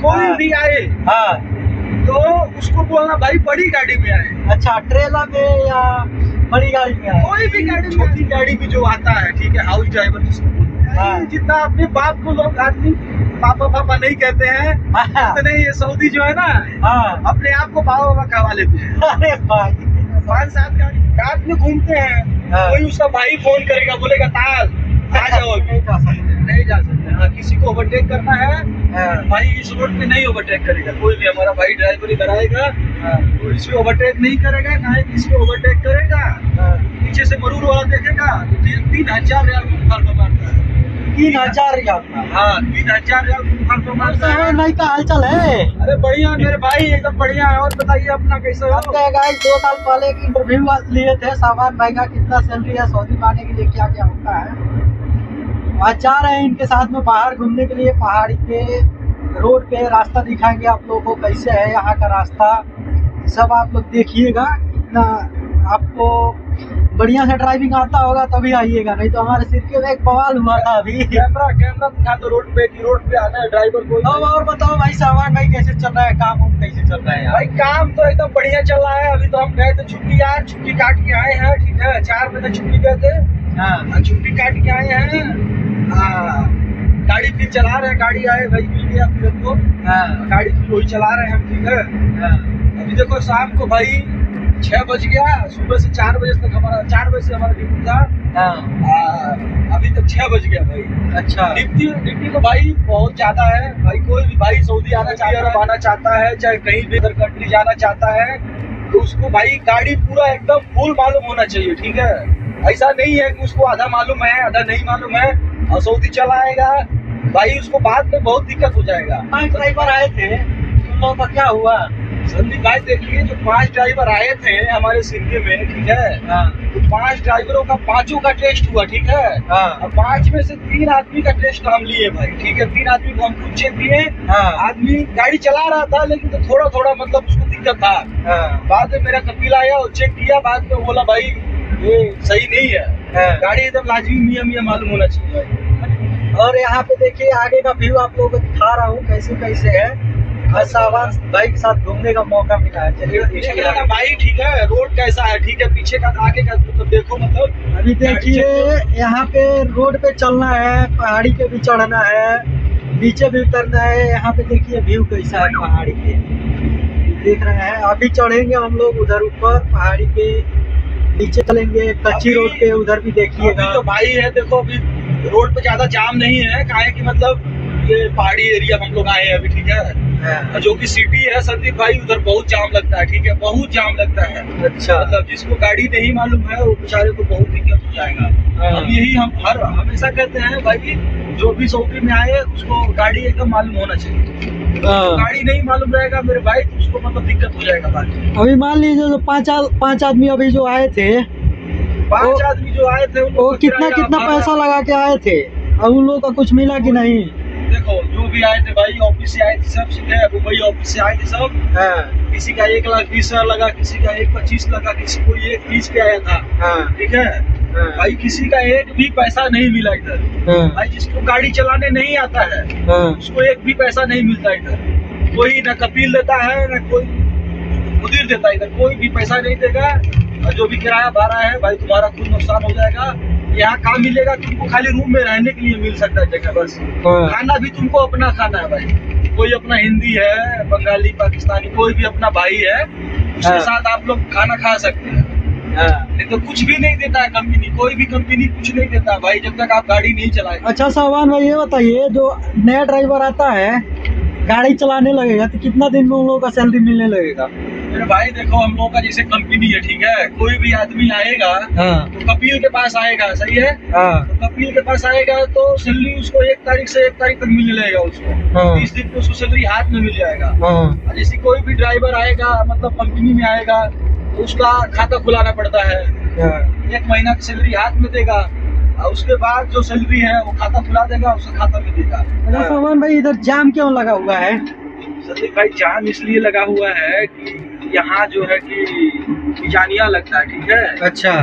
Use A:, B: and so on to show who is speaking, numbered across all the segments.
A: कोई भी आए
B: हाँ
A: तो उसको बोलना भाई बड़ी गाड़ी में आए।
B: अच्छा, ट्रेलर में या बड़ी गाड़ी में आए?
A: कोई भी गाड़ी, छोटी गाड़ी भी जो आता है, ठीक है, हाउस ड्राइवर जिसको बोलते हैं।
B: हाँ।
A: जितना अपने बाप को लोग आदमी पापा पापा नहीं कहते हैं,
B: हाँ।
A: उतने ये सऊदी जो है ना,
B: हाँ।
A: अपने आप को बाबा बाबा कहवा लेते हैं।
B: अरे भाई
A: 5-7 गाड़ी रात में घूमते हैं।
B: हाँ।
A: कोई उसका भाई फोन करेगा, बोलेगा ताल आ जाओ।
B: नहीं जा सकते।
A: नहीं जा सकते। हाँ, किसी को ओवरटेक करना है
B: हाँ।
A: भाई इस रोड पे नहीं ओवरटेक करेगा कोई भी। हमारा भाई ड्राइवर इधर आएगा
B: हाँ।
A: तो इसको ओवरटेक नहीं करेगा, ना ही किसी को ओवरटेक करेगा।
B: हाँ।
A: पीछे से मरूर वाला देखेगा तो 3,000 रियाल मुखाल को मारता है।
B: 3,000 रियाल?
A: हाँ, 3,000 रियाल मुखाल को मारता है।
B: भाई का हालचाल है?
A: अरे बढ़िया मेरे भाई, एकदम बढ़िया है। और बताइए अपना कैसे हो?
B: गाइस 2 साल पहले एक इंटरव्यू लिए थे सामान भाई का, कितना सैलरी है, सऊदी में आने के लिए क्या क्या होता है। आज जा रहे हैं इनके साथ में बाहर घूमने के लिए। पहाड़ी पे रोड पे रास्ता दिखाएंगे आप लोगों को, कैसे है यहाँ का रास्ता सब आप लोग देखिएगा। इतना आपको बढ़िया से ड्राइविंग आता होगा तभी आइएगा, नहीं तो हमारे सिर के में एक बवाल हुआ था अभी।
A: कैमरा दिखा दो रोड पे, कि रोड पे आना है ड्राइवर को।
B: अब और बताओ भाई सामान भाई कैसे चल रहा है, काम वाम कैसे चल रहा है यार?
A: भाई काम तो एकदम बढ़िया चल रहा है। अभी तो हम गए थे छुट्टी, यार छुट्टी काट के आए हैं, ठीक है। 4 बजे छुट्टी गए थे,
B: हाँ।
A: छुट्टी काट के आए हैं। गाड़ी फिर चला रहे हैं, गाड़ी आए भाई मिल गया फिर हमको। गाड़ी फिर वही चला रहे हैं हम, ठीक है। अभी देखो शाम को भाई 6 बज गया, सुबह से 4 बजे तक हमारा 4 बजे से हमारा ड्यूटी था। अभी तक 6 बज गया भाई।
B: अच्छा,
A: ड्यूटी तो भाई बहुत ज्यादा है भाई। कोई भी भाई सऊदी आना चाहता है, चाहे कहीं भी अदर कंट्री जाना चाहता है, तो उसको भाई गाड़ी पूरा एकदम फुल मालूम होना चाहिए, ठीक है। ऐसा नहीं है कि उसको आधा मालूम है आधा नहीं मालूम है और सऊदी चला आएगा भाई, उसको बाद में बहुत दिक्कत हो जाएगा।
B: 5 ड्राइवर आए थे, तुम लोगों का क्या हुआ?
A: संदीप भाई देखिए, जो 5 ड्राइवर आए थे हमारे सिंधी में, ठीक है, तो 5 ड्राइवरों का 5 का टेस्ट हुआ, ठीक है। और 5 में से 3 आदमी का टेस्ट हम लिए भाई, ठीक है। 3 आदमी को हम खुद चेक किए। आदमी गाड़ी चला रहा था लेकिन तो थोड़ा थोड़ा मतलब उसको दिक्कत था। बाद में मेरा कपिल आया और चेक किया, बाद में बोला भाई ये सही नहीं है। गाड़ी एकदम लाजमी मियाँ मालूम होना चाहिए भाई।
B: और यहाँ पे देखिए आगे का व्यू आप लोगों को दिखा रहा हूँ कैसे कैसे है। सामान भाई के साथ घूमने का मौका मिला है, चलिए
A: भाई ठीक है। रोड कैसा है, ठीक है, पीछे का आगे का तो देखो। मतलब
B: अभी देखिए यहाँ पे रोड पे चलना है, पहाड़ी पे भी चढ़ना है, नीचे भी उतरना है। यहाँ पे देखिए व्यू कैसा है पहाड़ी पे, देख रहे हैं। अभी चढ़ेंगे हम लोग उधर ऊपर पहाड़ी पे, नीचे चलेंगे कच्ची रोड पे, उधर भी देखिएगा।
A: तो भाई है देखो, अभी रोड पे ज्यादा जाम नहीं है, काहे कि मतलब ये पहाड़ी एरिया में हम लोग आए हैं अभी, ठीक है। जो कि सिटी है संदीप भाई, उधर बहुत जाम लगता है, ठीक है, बहुत जाम लगता है।
B: अच्छा,
A: मतलब जिसको गाड़ी नहीं मालूम है वो बेचारे को बहुत दिक्कत हो जाएगा। अब यही हम हमेशा कहते हैं भाई, जो भी सऊदी में आए उसको गाड़ी एकदम मालूम होना चाहिए। गाड़ी नहीं मालूम रहेगा मेरे भाई तो उसको मतलब दिक्कत हो जाएगा बाकी।
B: अभी मान लीजिए जो 5 आदमी अभी जो आए थे,
A: 5 आदमी जो आए थे
B: वो कितना पैसा लगा के आए थे, और उन लोगों का कुछ मिला कि नहीं?
A: देखो जो भी आए थे भाई, ऑफिस से आए थे सब, ठीक है, मुंबई ऑफिस से आए थे सब। किसी का 1,20,000 लगा, किसी का 1,25,000 लगा, किसी को 1,30,000 पे आया था, ठीक है। भाई किसी का एक भी पैसा नहीं मिला इधर। भाई जिसको गाड़ी चलाने नहीं आता है उसको एक भी पैसा नहीं मिलता इधर। कोई ना कपिल देता है ना कोई मुदीर देता है, इधर कोई भी पैसा नहीं देगा। और जो भी किराया भाड़ा है भाई तुम्हारा खुद नुकसान हो जाएगा। यहाँ काम मिलेगा तुमको, खाली रूम में रहने के लिए मिल सकता है जगह, बस। खाना भी तुमको अपना खाना है भाई। कोई अपना हिंदी है, बंगाली, पाकिस्तानी, कोई भी अपना भाई है, उसके साथ आप लोग खाना खा सकते हैं। नहीं तो कुछ भी नहीं देता है कंपनी, कोई भी कंपनी कुछ नहीं देता भाई जब तक आप गाड़ी नहीं चलाए।
B: अच्छा सामान भाई ये बताइए, जो नया ड्राइवर आता है गाड़ी चलाने लगेगा तो कितना दिन में उन लोगों का सैलरी मिलने लगेगा?
A: मेरे भाई देखो, हम लोगों का जैसे कंपनी है, ठीक है, कोई भी आदमी आएगा तो कपिल के पास आएगा, सही है। तो कपिल के पास आएगा तो सैलरी उसको 1 तारीख से 1 तारीख तक मिलने लगेगा उसको। 30 दिन में उसको सैलरी हाथ में मिल जाएगा। जैसे कोई भी ड्राइवर आएगा मतलब कंपनी में आएगा तो उसका खाता खुलाना पड़ता है। 1 महीना की सैलरी हाथ में देगा और उसके बाद जो सैलरी है वो खाता खुला देगा, उसका खाता में देगा।
B: सामान भाई इधर जाम क्यों लगा हुआ है?
A: संदीप भाई जाम इसलिए लगा हुआ है कि यहाँ जो है कि मिजानिया लगता है, ठीक है।
B: अच्छा।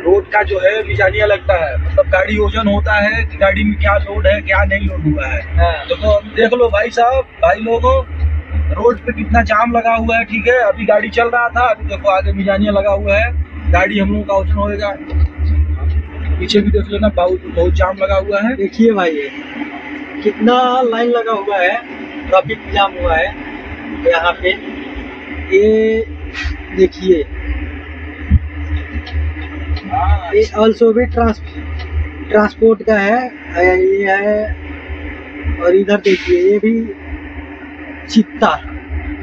A: रोड का जो है मिजानिया लगता है, मतलब गाड़ी वजन होता है कि गाड़ी में क्या लोड है क्या नहीं लोड हुआ है। तो देख लो भाई साहब, भाई लोगों, रोड पे कितना जाम लगा हुआ है, ठीक है। अभी गाड़ी चल रहा था, अभी देखो आगे मिजानिया लगा हुआ है, गाड़ी हम लोगों का वजन होएगा। पीछे भी देख लेना, बहुत जाम लगा हुआ है।
B: देखिए भाई ये कितना लाइन लगा हुआ है, ट्रैफिक जाम हुआ है यहाँ पे। ये देखिए, ये ऑल्सो भी ट्रांसपोर्ट का है, ये है। और इधर देखिए, ये भी चित्ता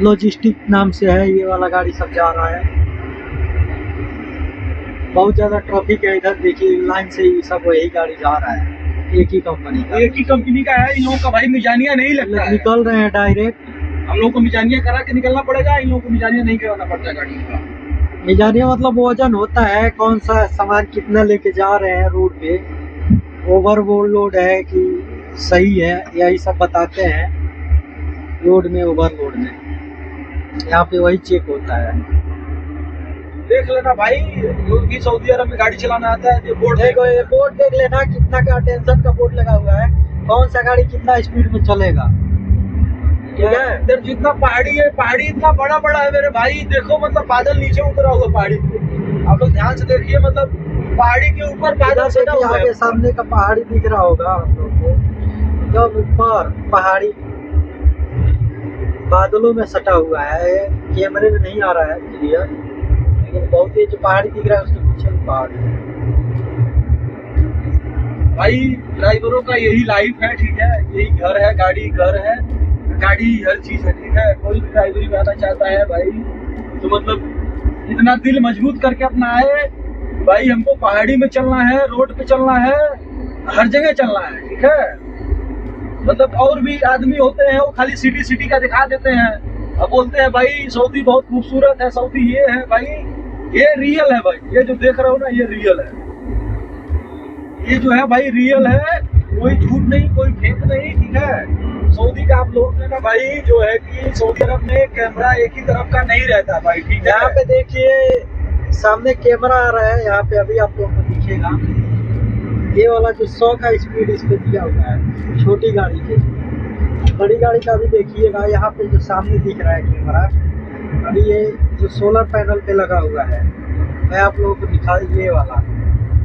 B: लॉजिस्टिक नाम से है, ये वाला गाड़ी सब जा रहा है। बहुत ज्यादा ट्रैफिक है इधर, देखिए लाइन से ही सब वही गाड़ी जा रहा है, एक ही कंपनी
A: का है। इन लोगों का भाई मिजानिया नहीं लगता है,
B: निकल रहे हैं डायरेक्ट।
A: हम लोग को मिजानिया करा के निकलना पड़ेगा, इन लोगों को मिजानिया नहीं कराना पड़ता गाड़ी का।
B: मिजानिया मतलब वजन होता है, कौन सा सामान कितना लेके जा रहे हैं रोड पे, ओवरलोड है कि सही है, यही सब बताते हैं। लोड में ओवरलोड में यहाँ पे वही चेक होता है।
A: देख लेना भाई, जो भी सऊदी अरब में गाड़ी चलाना आता है, ये बोर्ड
B: देखो, ये बोर्ड देख लेना, कितना का टेंशन का बोर्ड लगा हुआ है, कौन सा गाड़ी कितना स्पीड में चलेगा, ठीक है।
A: इधर जितना पहाड़ी है, पहाड़ी इतना बड़ा बड़ा है मेरे भाई, देखो मतलब बादल नीचे उतरा हुआ पहाड़ी पे। आप लोग ध्यान से देखिए, मतलब पहाड़ी के ऊपर बादल सटा हुआ है।
B: सामने का पहाड़ी दिख रहा होगा आप लोग को, जब ऊपर पहाड़ी बादलों में सटा हुआ है, कैमरे में नहीं आ रहा है क्लियर, लेकिन बहुत ही जो पहाड़ी दिख रहा है उसके पीछे पहाड़ी है।
A: भाई ड्राइवरों का यही लाइफ है, ठीक है। यही घर है, गाड़ी घर है, गाड़ी हर चीज है, ठीक है। कोई भी ड्राइवरी में आना चाहता है भाई, तो मतलब इतना दिल मजबूत करके अपना आए भाई। हमको पहाड़ी में चलना है, रोड पे चलना है, हर जगह चलना है, ठीक है। मतलब और भी आदमी होते हैं, वो खाली सिटी का दिखा देते हैं, अब बोलते हैं भाई सऊदी बहुत खूबसूरत है, सऊदी ये है भाई। ये रियल है भाई, ये जो देख रहे हो ना, ये रियल है। ये जो है भाई रियल है, कोई झूठ नहीं, कोई फेक नहीं, ठीक है। सऊदी का आप लोग ने ना भाई, जो है कि सऊदी अरब में कैमरा एक ही तरफ का नहीं रहता भाई, ठीक है।
B: यहाँ पे देखिए सामने कैमरा आ रहा है, यहाँ पे अभी आप लोगों को दिखेगा। ये वाला जो 100 का स्पीड इस पे दिया हुआ है, छोटी गाड़ी के। बड़ी गाड़ी का भी देखिएगा, यहाँ पे जो सामने दिख रहा है कैमरा, अभी ये जो सोलर पैनल पे लगा हुआ है, मैं आप लोगों को दिखा, ये वाला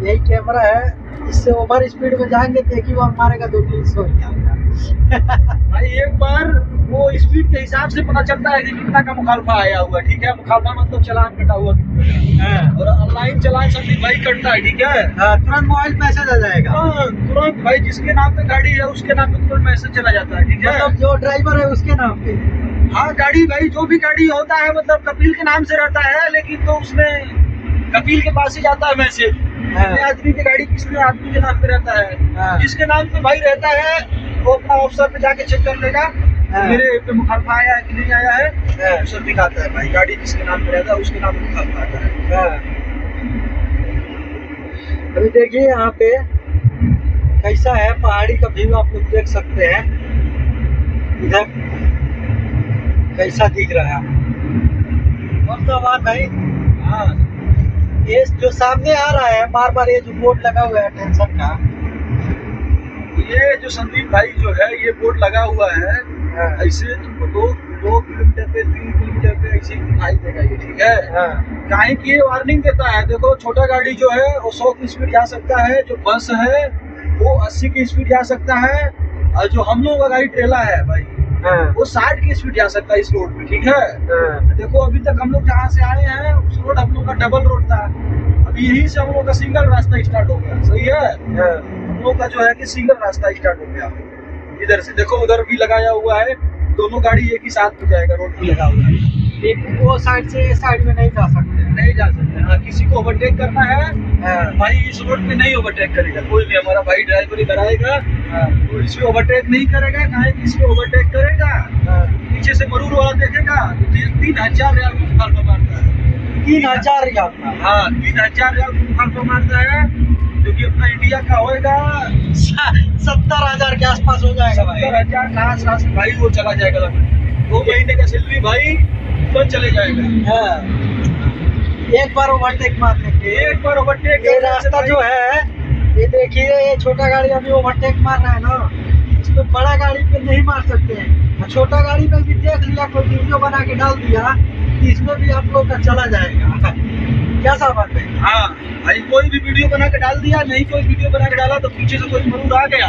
B: यही कैमरा है। इससे ओवर स्पीड में जाएंगे तो एक ही बार मारेगा 200-300
A: भाई एक बार वो स्पीड के हिसाब से पता चलता है कि कितना का मुखालफा आया हुआ, ठीक है। मुखालफा मतलब चालान कटा हुआ, और ऑनलाइन चालान संदीप भाई कटता है, ठीक है।
B: तुरंत मोबाइल मैसेज आ जाएगा,
A: तुरंत भाई, जिसके नाम पे गाड़ी है उसके नाम पे तुरंत मैसेज चला जाता है, ठीक है।
B: मतलब जो ड्राइवर है उसके नाम पे,
A: हाँ गाड़ी भाई, जो भी गाड़ी होता है मतलब कपिल के नाम से रहता है, लेकिन तो उसमें कपिल के पास ही जाता है मैसेज। आदमी की गाड़ी किसने आदमी के नाम पे रहता है, जिसके नाम पे भाई रहता है वो अपना ऑफिसर पे जाके चेक कर लेगा, मेरे पे मुखालफा आया है कि नहीं आया है, ऑफिसर दिखाता है भाई। गाड़ी जिसके नाम पे रहता है उसके नाम पे मुखालफा आता है।
B: अभी देखिए यहाँ पे कैसा है पहाड़ी का व्यू, आप लोग देख सकते हैं इधर कैसा दिख रहा है। और भाई, हाँ, ये जो सामने आ रहा है बार बार, ये जो बोर्ड लगा हुआ है टेंशन का,
A: ये जो संदीप भाई जो है ये बोर्ड लगा हुआ है, ऐसे तुमको 2 किलोमीटर पे 3 किलोमीटर पे ऐसे ही दिखाई देगा ये, ठीक है। काहे कि ये वार्निंग देता है, देखो छोटा गाड़ी जो है वो 100 की स्पीड जा सकता है, जो बस है वो 80 की स्पीड जा सकता है, और जो हम लोगों का गाड़ी ट्रेला है भाई वो 60 की स्पीड जा सकता है इस रोड पे, ठीक है। देखो अभी तक हम लोग जहाँ से आए हैं उस रोड हम लोग का डबल रोड था, अभी यहीं से हम लोग का सिंगल रास्ता स्टार्ट हो गया, सही है। हम लोग का जो है कि सिंगल रास्ता स्टार्ट हो गया इधर से। देखो उधर भी लगाया हुआ है, दोनों गाड़ी एक ही साथ हो जाएगा, रोड पे लगा हुआ है।
B: लेकिन वो साइड से साइड में नहीं जा सकते,
A: नहीं जा सकते। हाँ, किसी को ओवरटेक करना है भाई इस रोड पे नहीं ओवरटेक करेगा कोई भी, हमारा भाई ड्राइवरी कराएगा तो इसमें ओवरटेक नहीं करेगा। कहीं इसमें ओवरटेक करेगा पीछे से मरूर वाला देखेगा तो 3000 रियाल मुखालफा मारता है।
B: 3000 रियाल?
A: हाँ, 3000 रियाल मुखालफा मारता है, जो कि अपना इंडिया का होएगा
B: 70,000 के आसपास हो जाएगा भाई।
A: 70,000 का आसपास भाई वो चला जाएगा। 2 महीने का सैलरी भाई तुरंत चले जाएगा।
B: हाँ, एक बार ओवरटेक मार लेंगे।
A: एक बार ओवरटेक,
B: ये रास्ता जो है, ये देखिए, ये छोटा गाड़ी अभी ओवरटेक मार रहा है ना, इसको बड़ा गाड़ी पे नहीं मार सकते हैं। छोटा गाड़ी पे भी देख लिया, कोई वीडियो बना के डाल दिया, इसमें भी आप लोग का चला जाएगा। क्या सामान है?
A: हाँ भाई, कोई भी वीडियो बना के डाल दिया, नहीं कोई वीडियो बना के डाला तो पीछे से कोई मरूद आ गया,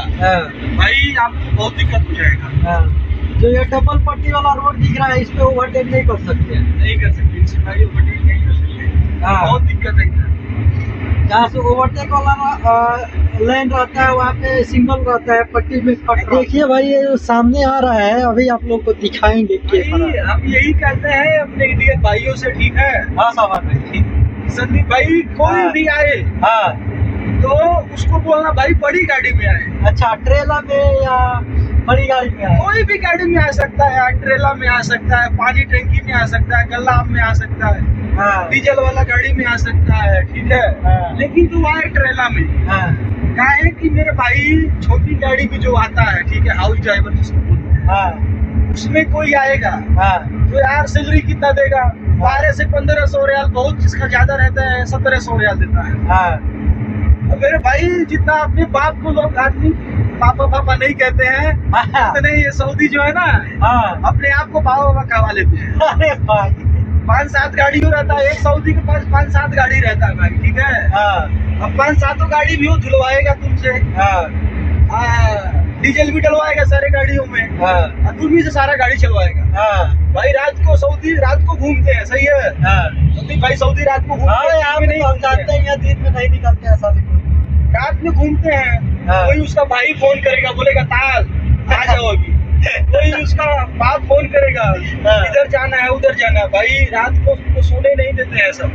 A: भाई आपको बहुत दिक्कत हो जाएगा।
B: जो ये डबल पट्टी वाला रोड दिख रहा है, इस पे ओवरटेक नहीं कर सकते हैं।
A: नहीं कर सकते इससे भाई, ओवरटेक नहीं कर सकते। बहुत दिक्कत है इधर।
B: जहाँ से ओवरटेक वाला लेन रहता है वहाँ पे सिग्नल रहता है, पट्टी में कट। देखिए भाई, ये जो सामने आ रहा है, अभी आप लोग को दिखाएंगे।
A: हम यही कहते हैं अपने इंडियन भाइयों से, ठीक है?
B: हाँ सामान
A: संदीप भाई, कोई भी आए तो उसको बोलना भाई बड़ी गाड़ी में आए।
B: अच्छा, ट्रेलर में या बड़ी गाड़ी में आए?
A: कोई भी गाड़ी में आ सकता है, ट्रेलर में आ सकता है, पानी टंकी में आ सकता है, गल्ला में आ सकता है, डीजल वाला गाड़ी में आ सकता है, ठीक है? लेकिन जो आए ट्रेलर में, क्या है कि मेरे भाई छोटी गाड़ी में जो आता है, ठीक है, हाउस ड्राइवर जिसको बोलते हैं, उसमें कोई आएगा तो यार सैलरी कितना देगा? 12 से 1500 रियाल, बहुत जिसका ज्यादा रहता है 1700 रियाल देता है। मेरे भाई जितना अपने बाप को लोग आदमी पापा पापा नहीं कहते हैं, इतने ये सऊदी जो है ना, अपने आप को बाबा बाबा कहवा लेते हैं।
B: अरे भाई,
A: 5-7 गाड़ी हो रहता है, एक सऊदी के पास 5-7 गाड़ी रहता है भाई, ठीक है? अब 5-7 गाड़ी भी वो धुलवाएगा तुमसे, डीजल भी डलवाएगा सारे गाड़ियों में, तुम भी से सारा गाड़ी चलवाएगा। भाई रात को सऊदी रात को घूमते हैं, सही है? संदीप भाई, सऊदी रात को घूमते हैं,
B: यहाँ नहीं जानते हैं, दिन में नहीं निकलते हैं, ऐसा
A: रात में घूमते हैं। कोई उसका भाई फोन करेगा, बोलेगा ताल आ जाओ अभी। कोई उसका बाप फोन करेगा, इधर जाना है उधर जाना है। भाई रात को सोने नहीं देते हैं सब,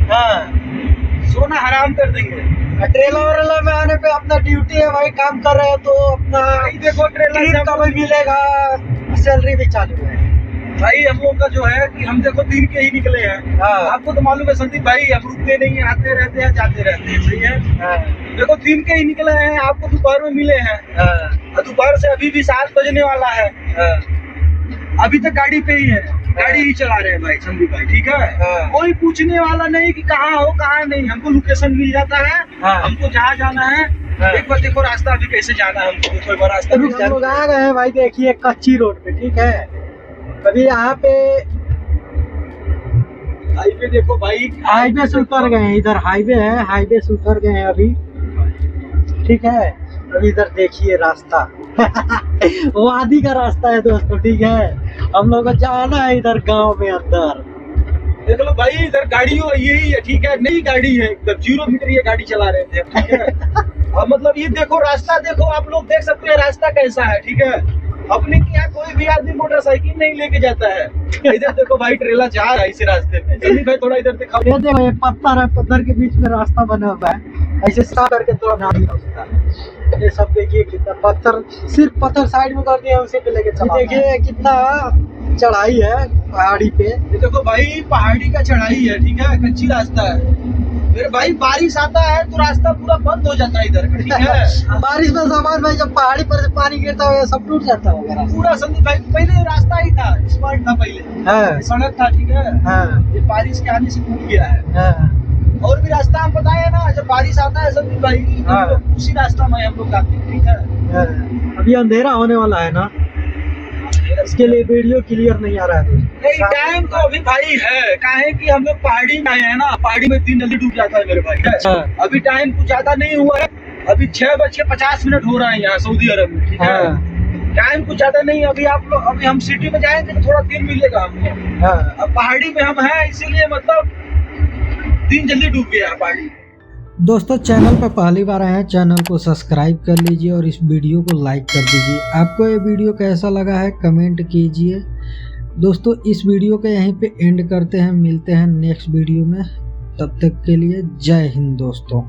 A: सोना हराम कर देंगे।
B: ट्रेलर में आने पे अपना ड्यूटी है भाई, काम कर रहे हो तो अपना
A: देखो ट्रेलर से
B: कभी मिलेगा, सैलरी भी चालू है
A: भाई। हम लोग का जो है कि हम देखो दिन के ही निकले हैं, आपको तो मालूम है संदीप भाई, हम रुकते नहीं, आते रहते हैं जाते रहते हैं, सही है? देखो दिन के ही निकले हैं, आपको दोपहर में मिले हैं, दोपहर से अभी भी 7 बजने वाला है, अभी तक गाड़ी पे ही है, गाड़ी ही चला रहे हैं भाई संदीप भाई, ठीक है? कोई पूछने वाला नहीं कि कहाँ हो कहाँ नहीं, हमको लोकेशन मिल जाता है, हमको जहाँ जाना है। एक बार देखो रास्ता अभी कैसे जाना है हमको, देखो एक बार रास्ता।
B: हम लोग आ गए हैं भाई, देखिए कच्ची रोड पे, ठीक है? अभी यहाँ पे
A: हाईवे देखो भाई,
B: हाईवे से उतर गए हैं, इधर हाईवे है, हाईवे से उतर गए हैं अभी, ठीक है? अभी इधर देखिए रास्ता वादी का रास्ता है दोस्तों, ठीक है? हम लोग को जाना है इधर गांव में अंदर।
A: देख लो भाई, इधर गाड़ियों यही है, ठीक है? नई गाड़ी है, एकदम 0 मीटर ये गाड़ी चला रहे थे, ठीक है? अब मतलब ये देखो रास्ता, देखो आप लोग देख सकते हैं रास्ता कैसा है, ठीक है? अपने यहाँ कोई भी आदमी मोटरसाइकिल नहीं लेके जाता है। इधर देखो भाई, ट्रेलर जा रहा है इस रास्ते में। जल्दी भाई थोड़ा इधर दिखाओ।
B: ये देखो, ये पत्थर है, पत्थर के बीच में रास्ता बना हुआ है, ऐसे साफ करके थोड़ा नाम होता है। ये सब देखिए कितना पत्थर, सिर्फ पत्थर साइड में कर दिया, उसी पे लेके चला। देखिए कितना चढ़ाई है पहाड़ी पे।
A: ये देखो भाई, पहाड़ी का चढ़ाई है, ठीक है? कच्ची रास्ता है। फिर भाई बारिश आता है तो रास्ता पूरा बंद हो जाता है इधर, ठीक है?
B: बारिश में सामान भाई, जब पहाड़ी पर से पानी गिरता है सब टूट जाता है
A: पूरा। संदीप भाई, पहले रास्ता ही था, स्मार्ट था पहले, सड़क था, ठीक है? ये बारिश के आने से टूट गया है। और भी रास्ता हम बताए ना, जब बारिश आता है संदीप भाई, तो उसी रास्ता में हम लोग आते हैं, ठीक है?
B: अभी अंधेरा होने वाला है ना, इसके लिए वीडियो क्लियर नहीं आ रहा है।
A: नहीं, टाइम तो अभी भाई है, काहे कि हम लोग पहाड़ी में आए हैं ना, पहाड़ी में दिन जल्दी डूब जाता है मेरे भाई। अभी टाइम कुछ ज्यादा नहीं हुआ है, अभी 6:50 हो रहा है यहाँ सऊदी अरब में, ठीक है? टाइम कुछ ज्यादा नहीं। अभी आप लोग, अभी हम सिटी में जाएंगे तो थोड़ा दिन मिलेगा हमको। अब पहाड़ी में हम हैं, इसीलिए मतलब दिन जल्दी डूब गया पहाड़ी।
B: दोस्तों, चैनल पर पहली बार आए हैं, चैनल को सब्सक्राइब कर लीजिए और इस वीडियो को लाइक कर दीजिए। आपको ये वीडियो कैसा लगा है कमेंट कीजिए। दोस्तों, इस वीडियो को यहीं पे एंड करते हैं, मिलते हैं नेक्स्ट वीडियो में। तब तक के लिए जय हिंद दोस्तों।